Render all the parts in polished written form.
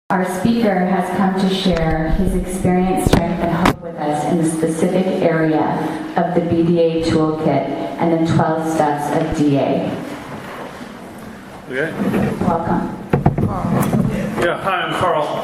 Our speaker has come to share his experience, strength, and hope with us in the specific area of the BDA toolkit and the 12 steps of DA. Okay. Welcome. Yeah, hi, I'm Carl.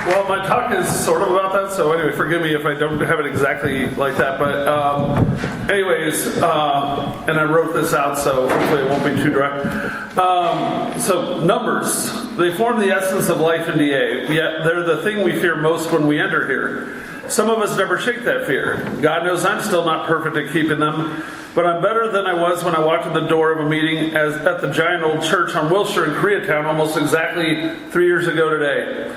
Well, my talk is sort of about that, so anyway, forgive me if I don't have it exactly like that, but and I wrote this out, so hopefully it won't be too dry. So, numbers. They form the essence of life in DA, yet they're the thing we fear most when we enter here. Some of us never shake that fear. God knows I'm still not perfect at keeping them, but I'm better than I was when I walked in the door of a meeting at the giant old church on Wilshire in Koreatown almost exactly 3 years ago today.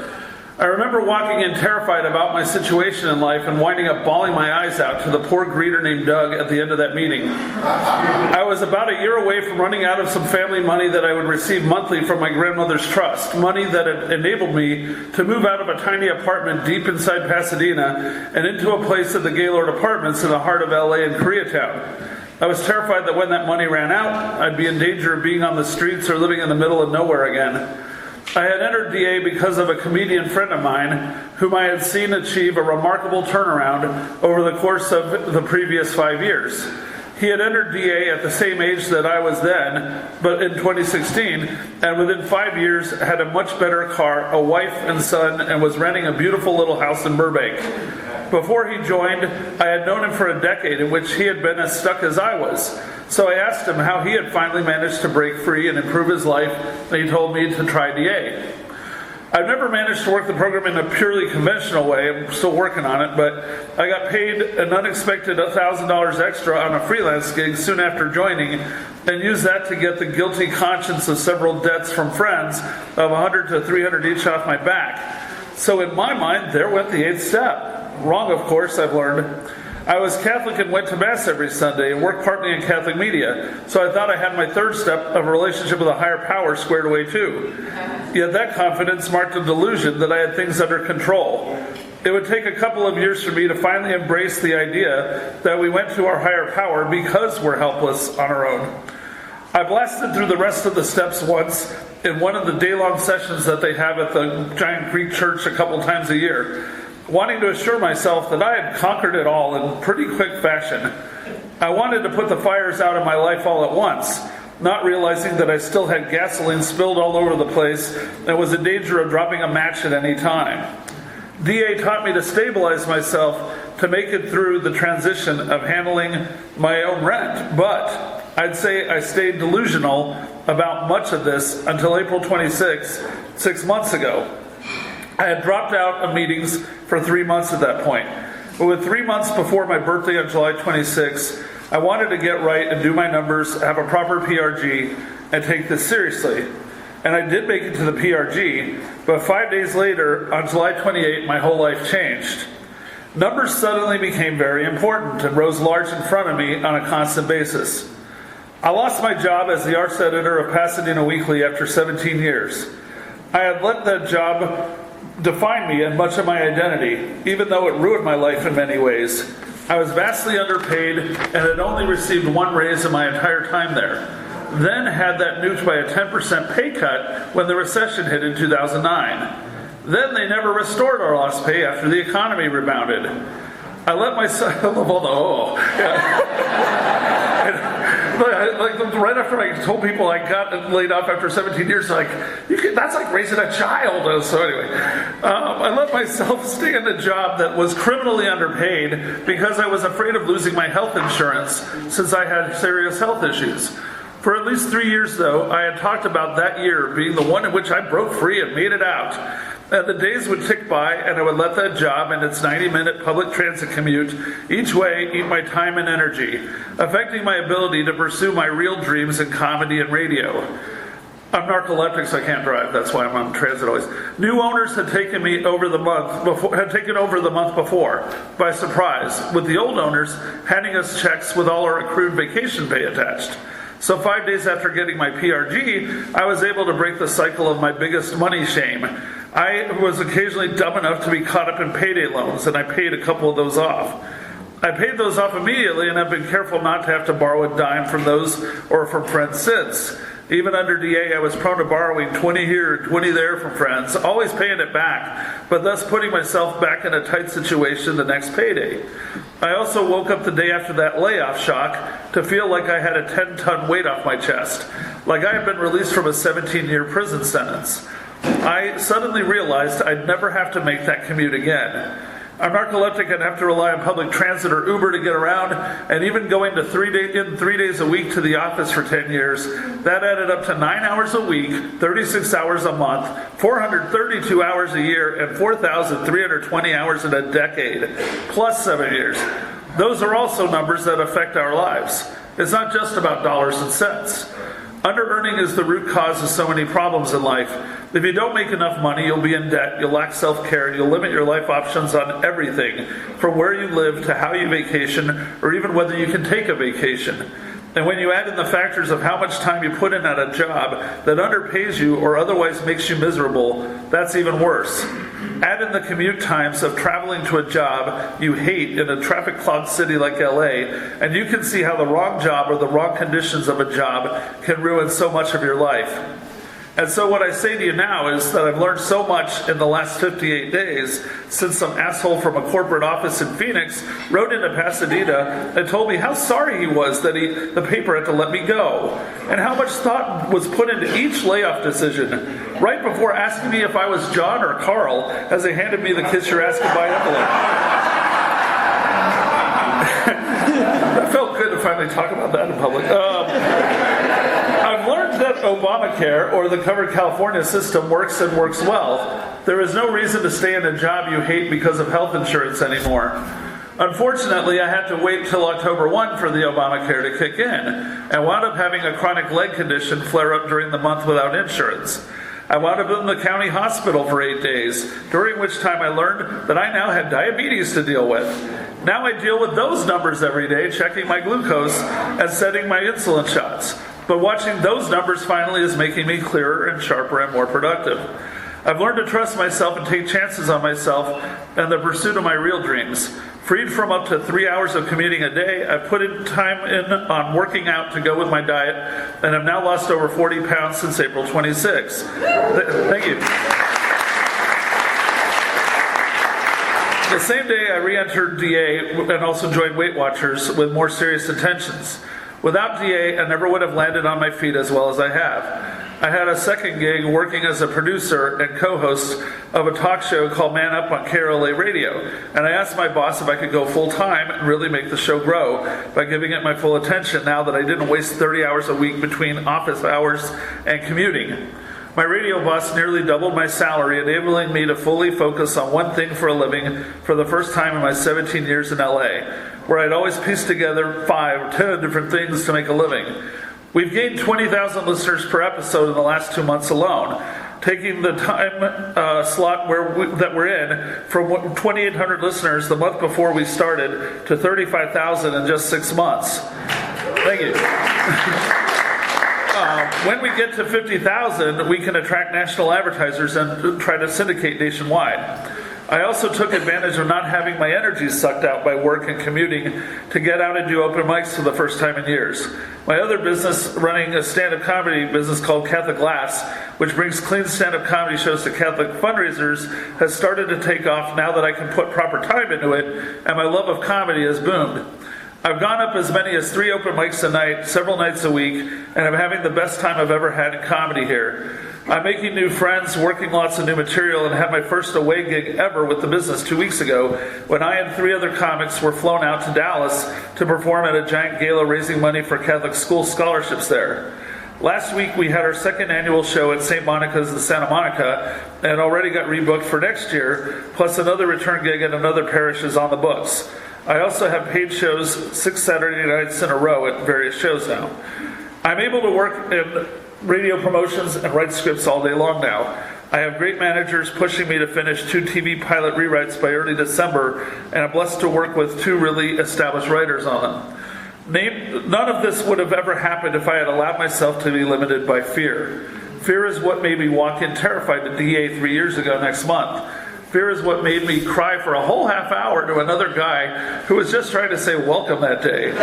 I remember walking in terrified about my situation in life and winding up bawling my eyes out to the poor greeter named Doug at the end of that meeting. I was about a year away from running out of some family money that I would receive monthly from my grandmother's trust, money that had enabled me to move out of a tiny apartment deep inside Pasadena and into a place at the Gaylord Apartments in the heart of LA in Koreatown. I was terrified that when that money ran out, I'd be in danger of being on the streets or living in the middle of nowhere again. I had entered DA because of a comedian friend of mine whom I had seen achieve a remarkable turnaround over the course of the previous 5 years. He had entered DA at the same age that I was then, but in 2016, and within 5 years had a much better car, a wife and son, and was renting a beautiful little house in Burbank. Before he joined, I had known him for a decade in which he had been as stuck as I was. So I asked him how he had finally managed to break free and improve his life, and he told me to try DA. I've never managed to work the program in a purely conventional way. I'm still working on it, but I got paid an unexpected $1,000 extra on a freelance gig soon after joining and used that to get the guilty conscience of several debts from friends of $100 to $300 each off my back. So in my mind, there went the 8th step. Wrong, of course, I've learned. I was Catholic and went to Mass every Sunday and worked partly in Catholic media, so I thought I had my 3rd step of a relationship with a higher power squared away too. Yet that confidence marked a delusion that I had things under control. It would take a couple of years for me to finally embrace the idea that we went to our higher power because we're helpless on our own. I blasted through the rest of the steps once in one of the day-long sessions that they have at the giant Greek church a couple times a year, wanting to assure myself that I had conquered it all in pretty quick fashion. I wanted to put the fires out of my life all at once, not realizing that I still had gasoline spilled all over the place and was in danger of dropping a match at any time. DA taught me to stabilize myself to make it through the transition of handling my own rent, but I'd say I stayed delusional about much of this until April 26, 6 months ago. I had dropped out of meetings for 3 months at that point. But with 3 months before my birthday on July 26, I wanted to get right and do my numbers, have a proper PRG, and take this seriously. And I did make it to the PRG, but 5 days later, on July 28, my whole life changed. Numbers suddenly became very important and rose large in front of me on a constant basis. I lost my job as the arts editor of Pasadena Weekly after 17 years. I had let that job define me and much of my identity, even though it ruined my life in many ways. I was vastly underpaid and had only received one raise in my entire time there. Then had that nuked by a 10% pay cut when the recession hit in 2009. Then they never restored our lost pay after the economy rebounded. I let myself, like right after I told people I got laid off after 17 years, that's like raising a child. So anyway, I let myself stay in a job that was criminally underpaid because I was afraid of losing my health insurance since I had serious health issues. For at least 3 years, though, I had talked about that year being the one in which I broke free and made it out. And the days would tick by, and I would let that job and its 90-minute public transit commute each way eat my time and energy, affecting my ability to pursue my real dreams in comedy and radio. I'm narcoleptic, so I can't drive. That's why I'm on transit always. New owners had taken over the month before by surprise, with the old owners handing us checks with all our accrued vacation pay attached. So 5 days after getting my PRG, I was able to break the cycle of my biggest money shame. I was occasionally dumb enough to be caught up in payday loans, and I paid a couple of those off. I paid those off immediately, and I've been careful not to have to borrow a dime from those or from friends since. Even under DA, I was prone to borrowing 20 here and 20 there from friends, always paying it back, but thus putting myself back in a tight situation the next payday. I also woke up the day after that layoff shock to feel like I had a 10-ton weight off my chest, like I had been released from a 17-year prison sentence. I suddenly realized I'd never have to make that commute again. I'm narcoleptic and have to rely on public transit or Uber to get around, and even going to 3 days a week to the office for 10 years, that added up to 9 hours a week, 36 hours a month, 432 hours a year, and 4,320 hours in a decade, plus 7 years. Those are also numbers that affect our lives. It's not just about dollars and cents. Under-earning is the root cause of so many problems in life. If you don't make enough money, you'll be in debt, you'll lack self-care, you'll limit your life options on everything, from where you live to how you vacation, or even whether you can take a vacation. And when you add in the factors of how much time you put in at a job that underpays you or otherwise makes you miserable, that's even worse. Add in the commute times of traveling to a job you hate in a traffic-clogged city like LA, and you can see how the wrong job or the wrong conditions of a job can ruin so much of your life. And so what I say to you now is that I've learned so much in the last 58 days since some asshole from a corporate office in Phoenix wrote into Pasadena and told me how sorry he was that the paper had to let me go, and how much thought was put into each layoff decision, right before asking me if I was John or Carl as they handed me the kiss your ass goodbye envelope. It felt good to finally talk about that in public. I've learned that Obamacare, or the Covered California system, works and works well. There is no reason to stay in a job you hate because of health insurance anymore. Unfortunately, I had to wait till October 1 for the Obamacare to kick in, and wound up having a chronic leg condition flare up during the month without insurance. I wound up in the county hospital for 8 days, during which time I learned that I now had diabetes to deal with. Now I deal with those numbers every day, checking my glucose and setting my insulin shots. But watching those numbers finally is making me clearer and sharper and more productive. I've learned to trust myself and take chances on myself and the pursuit of my real dreams. Freed from up to 3 hours of commuting a day, I've put in time on working out to go with my diet, and have now lost over 40 pounds since April 26. Thank you. The same day I re-entered DA and also joined Weight Watchers with more serious intentions. Without DA, I never would have landed on my feet as well as I have. I had a second gig working as a producer and co-host of a talk show called Man Up on KRLA Radio, and I asked my boss if I could go full-time and really make the show grow by giving it my full attention now that I didn't waste 30 hours a week between office hours and commuting. My radio boss nearly doubled my salary, enabling me to fully focus on one thing for a living for the first time in my 17 years in LA, where I'd always pieced together 5 or 10 different things to make a living. We've gained 20,000 listeners per episode in the last 2 months alone, taking the time slot that we're in from 2,800 listeners the month before we started to 35,000 in just 6 months. Thank you. When we get to 50,000, we can attract national advertisers and try to syndicate nationwide. I also took advantage of not having my energy sucked out by work and commuting to get out and do open mics for the first time in years. My other business, running a stand-up comedy business called Catholic Laughs, which brings clean stand-up comedy shows to Catholic fundraisers, has started to take off now that I can put proper time into it, and my love of comedy has boomed. I've gone up as many as 3 open mics a night, several nights a week, and I'm having the best time I've ever had in comedy here. I'm making new friends, working lots of new material, and had my first away gig ever with the business 2 weeks ago when I and 3 other comics were flown out to Dallas to perform at a giant gala raising money for Catholic school scholarships there. Last week we had our 2nd annual show at St. Monica's in Santa Monica and already got rebooked for next year, plus another return gig at another parish is on the books. I also have paid shows 6 Saturday nights in a row at various shows now. I'm able to work in radio promotions and write scripts all day long now. I have great managers pushing me to finish 2 TV pilot rewrites by early December, and I'm blessed to work with 2 really established writers on them. None of this would have ever happened if I had allowed myself to be limited by fear. Fear is what made me walk in terrified to DA 3 years ago next month. Fear is what made me cry for a whole half hour to another guy who was just trying to say welcome that day.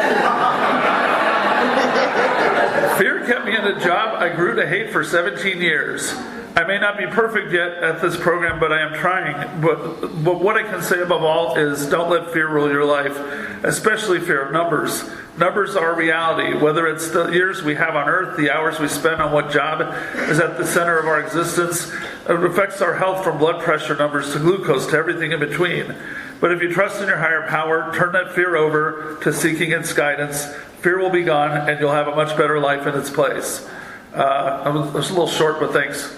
Fear kept me in a job I grew to hate for 17 years. I may not be perfect yet at this program, but I am trying. But what I can say above all is don't let fear rule your life, especially fear of numbers. Numbers are reality, whether it's the years we have on earth, the hours we spend on what job is at the center of our existence. It affects our health from blood pressure numbers to glucose to everything in between. But if you trust in your higher power, turn that fear over to seeking its guidance. Fear will be gone, and you'll have a much better life in its place. I was a little short, but thanks.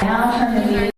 Now I'll turn the meeting